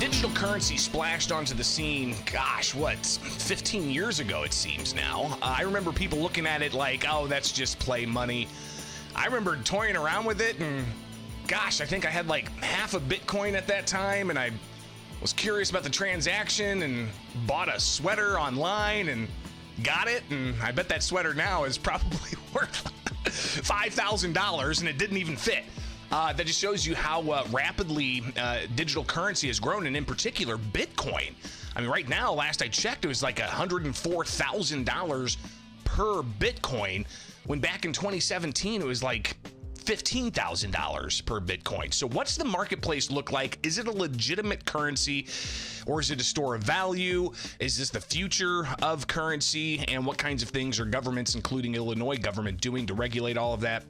Digital currency splashed onto the scene, 15 years ago it seems now. I remember people looking at it like, oh, that's just play money. I remember toying around with it, and I think I had like half a Bitcoin at that time, and I was curious about the transaction and bought a sweater online and got it, and I bet that sweater now is probably worth $5,000, and it didn't even fit. That just shows you how rapidly digital currency has grown, and in particular, Bitcoin. I mean, right now, last I checked, it was like $104,000 per Bitcoin, when back in 2017, it was like $15,000 per Bitcoin. So what's the marketplace look like? Is it a legitimate currency, or is it a store of value? Is this the future of currency? And what kinds of things are governments, including Illinois government, doing to regulate all of that?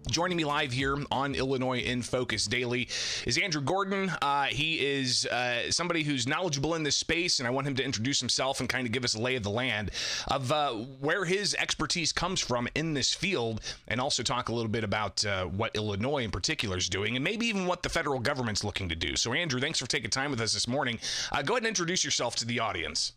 Joining me live here on Illinois in Focus Daily is Andrew Gordon. He is somebody who's knowledgeable in this space, and I want him to introduce himself and kind of give us a lay of the land of where his expertise comes from in this field, and also talk a little bit about what Illinois in particular is doing, and maybe even what the federal government's looking to do. So, Andrew, thanks for taking time with us this morning. Go ahead and introduce yourself to the audience.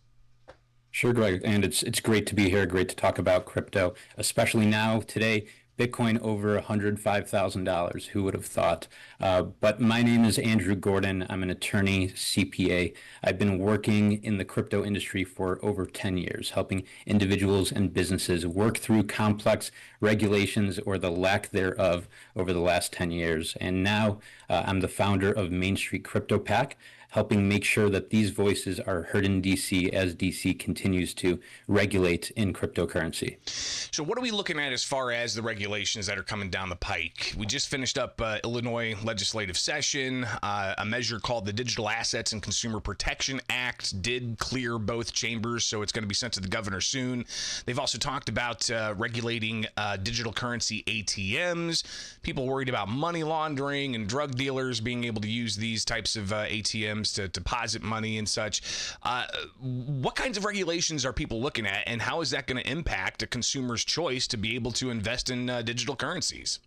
Sure, Greg, and it's great to be here, great to talk about crypto, especially now, today. Bitcoin over $105,000. Who would have thought? But my name is Andrew Gordon. I'm an attorney, CPA. I've been working in the crypto industry for over 10 years, helping individuals and businesses work through complex regulations or the lack thereof over the last 10 years. And now I'm the founder of Main Street Crypto PAC, helping make sure that these voices are heard in DC as DC continues to regulate in cryptocurrency. So what are we looking at as far as the regulations that are coming down the pike? We just finished up Illinois legislative session. A measure called the Digital Assets and Consumer Protection Act did clear both chambers, so it's going to be sent to the governor soon. They've also talked about regulating digital currency ATMs. People worried about money laundering and drug dealers being able to use these types of ATMs to deposit money and such. What kinds of regulations are people looking at, and how is that going to impact a consumer's choice to be able to invest in digital currencies?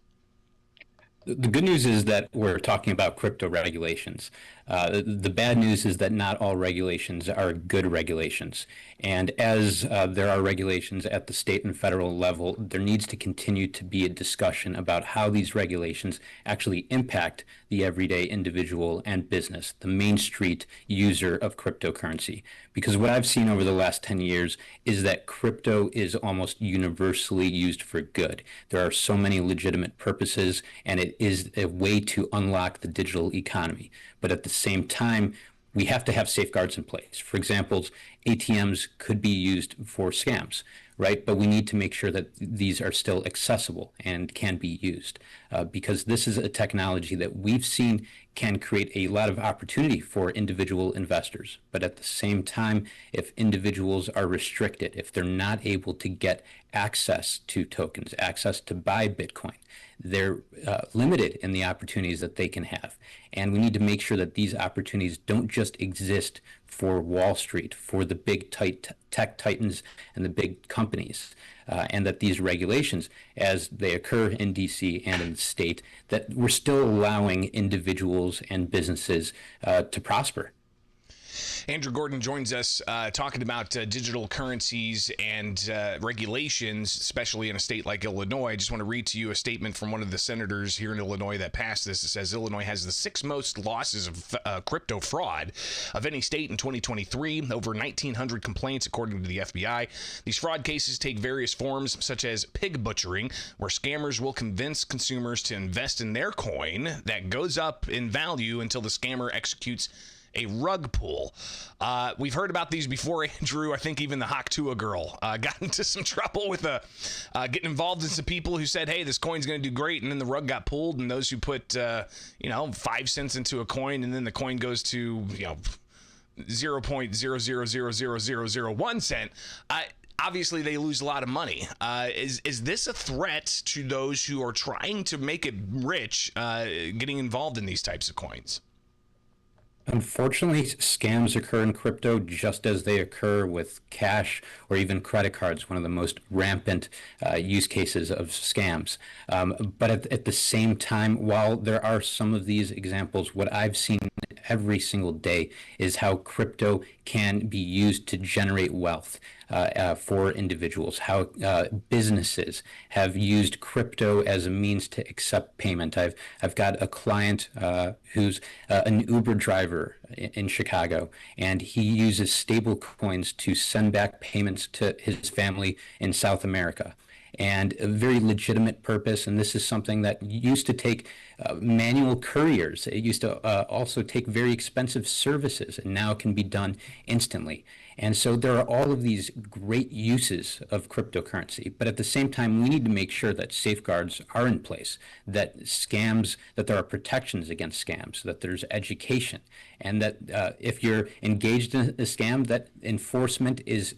The good news is that we're talking about crypto regulations. The bad news is that not all regulations are good regulations. And as there are regulations at the state and federal level, there needs to continue to be a discussion about how these regulations actually impact the everyday individual and business, the Main Street user of cryptocurrency. Because what I've seen over the last 10 years is that crypto is almost universally used for good. There are so many legitimate purposes, and it is a way to unlock the digital economy. But at the same time, we have to have safeguards in place. For example, ATMs could be used for scams, right? But we need to make sure that these are still accessible and can be used because this is a technology that we've seen can create a lot of opportunity for individual investors. But at the same time, if individuals are restricted, if they're not able to get access to tokens, access to buy Bitcoin, they're limited in the opportunities that they can have. And we need to make sure that these opportunities don't just exist for Wall Street, for the big tech titans and the big companies, and that these regulations, as they occur in DC and in the state, that we're still allowing individuals and businesses to prosper. Andrew Gordon joins us talking about digital currencies and regulations, especially in a state like Illinois. I just want to read to you a statement from one of the senators here in Illinois that passed this. It says Illinois has the 6th most losses of crypto fraud of any state in 2023, over 1,900 complaints according to the FBI. These fraud cases take various forms, such as pig butchering, where scammers will convince consumers to invest in their coin that goes up in value until the scammer executes a rug pull. We've heard about these before, Andrew. I think even the Haktua girl got into some trouble with getting involved in some people who said, hey, this coin's going to do great, and then the rug got pulled, and those who put 5 cents into a coin, and then the coin goes to 0.0000001 cent, obviously they lose a lot of money. Is this a threat to those who are trying to make it rich getting involved in these types of coins? Unfortunately, scams occur in crypto just as they occur with cash or even credit cards, one of the most rampant use cases of scams. But at the same time, while there are some of these examples, what I've seen every single day is how crypto can be used to generate wealth for individuals, how businesses have used crypto as a means to accept payment. I've got a client who's an Uber driver in Chicago, and he uses stable coins to send back payments to his family in South America. And a very legitimate purpose. And this is something that used to take manual couriers. It used to also take very expensive services, and now can be done instantly. And so there are all of these great uses of cryptocurrency. But at the same time, we need to make sure that safeguards are in place, that there are protections against scams, that there's education, and that if you're engaged in a scam, that enforcement is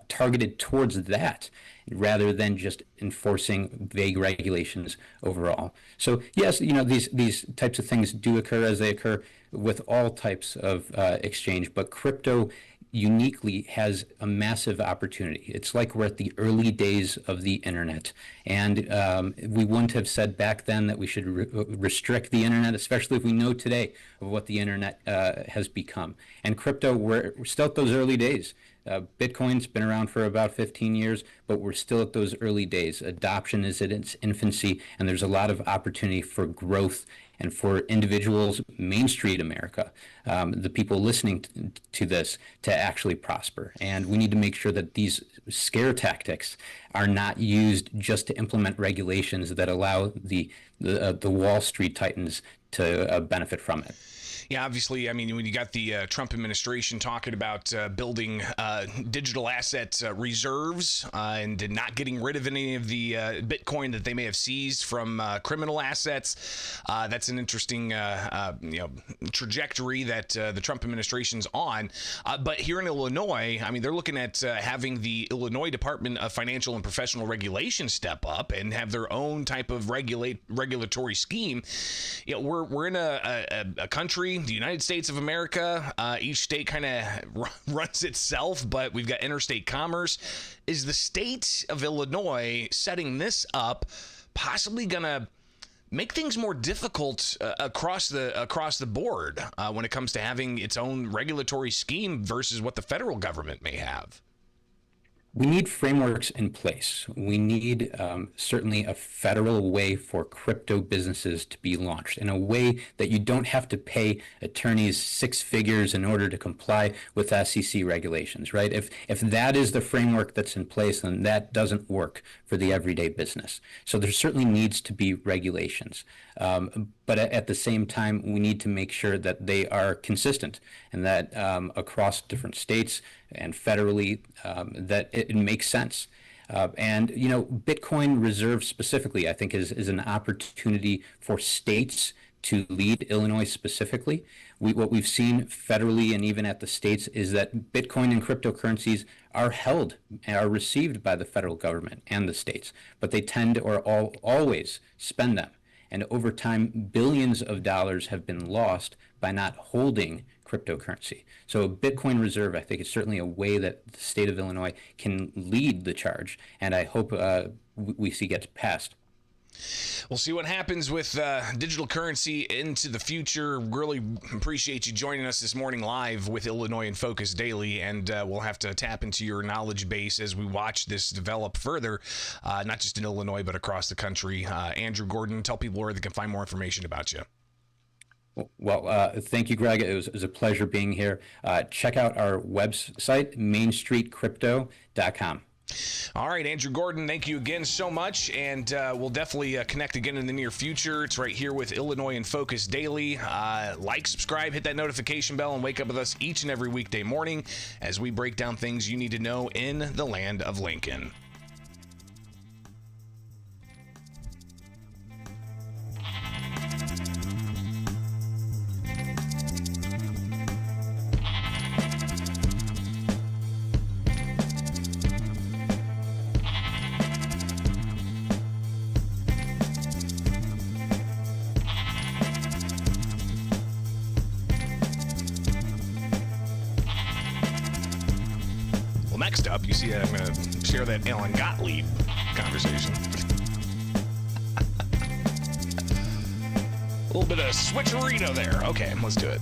targeted towards that, rather than just enforcing vague regulations overall. So yes, these types of things do occur as they occur with all types of exchange, but crypto uniquely has a massive opportunity. It's like we're at the early days of the internet, and we wouldn't have said back then that we should restrict the internet, especially if we know today of what the internet has become. And crypto, we're still at those early days. Bitcoin's been around for about 15 years, but we're still at those early days. Adoption is in its infancy, and there's a lot of opportunity for growth and for individuals, Main Street America, the people listening to this, to actually prosper. And we need to make sure that these scare tactics are not used just to implement regulations that allow the Wall Street titans to benefit from it. Yeah, obviously, I mean, when you got the Trump administration talking about building digital asset reserves and not getting rid of any of the Bitcoin that they may have seized from criminal assets, that's an interesting trajectory that the Trump administration's on. But here in Illinois, I mean, they're looking at having the Illinois Department of Financial and Professional Regulation step up and have their own type of regulatory scheme. We're in a country, the United States of America. Each state kind of runs itself, but we've got interstate commerce. Is the state of Illinois setting this up possibly going to make things more difficult across the board when it comes to having its own regulatory scheme versus what the federal government may have? We need frameworks in place. We need certainly a federal way for crypto businesses to be launched in a way that you don't have to pay attorneys six figures in order to comply with SEC regulations, right? If that is the framework that's in place, then that doesn't work for the everyday business. So there certainly needs to be regulations. But at the same time, we need to make sure that they are consistent and that across different states and federally, that it makes sense. And Bitcoin reserve specifically, I think, is an opportunity for states to lead, Illinois specifically. What we've seen federally and even at the states is that Bitcoin and cryptocurrencies are held and are received by the federal government and the states, but they tend or always spend them. And over time, billions of dollars have been lost by not holding cryptocurrency. So a Bitcoin reserve, I think, is certainly a way that the state of Illinois can lead the charge, and I hope we see gets passed. We'll see what happens with digital currency into the future. Really appreciate you joining us this morning live with Illinois in Focus Daily, and we'll have to tap into your knowledge base as we watch this develop further, not just in Illinois, but across the country. Andrew Gordon, tell people where they can find more information about you. Well, thank you, Greg. It was a pleasure being here. Check out our website, mainstreetcrypto.com. All right, Andrew Gordon, thank you again so much, and we'll definitely connect again in the near future. It's right here with Illinois in Focus Daily. Like, subscribe, hit that notification bell, and wake up with us each and every weekday morning as we break down things you need to know in the land of Lincoln. Next up, you see I'm going to share that Alan Gottlieb conversation. A little bit of switcherino there. Okay, let's do it.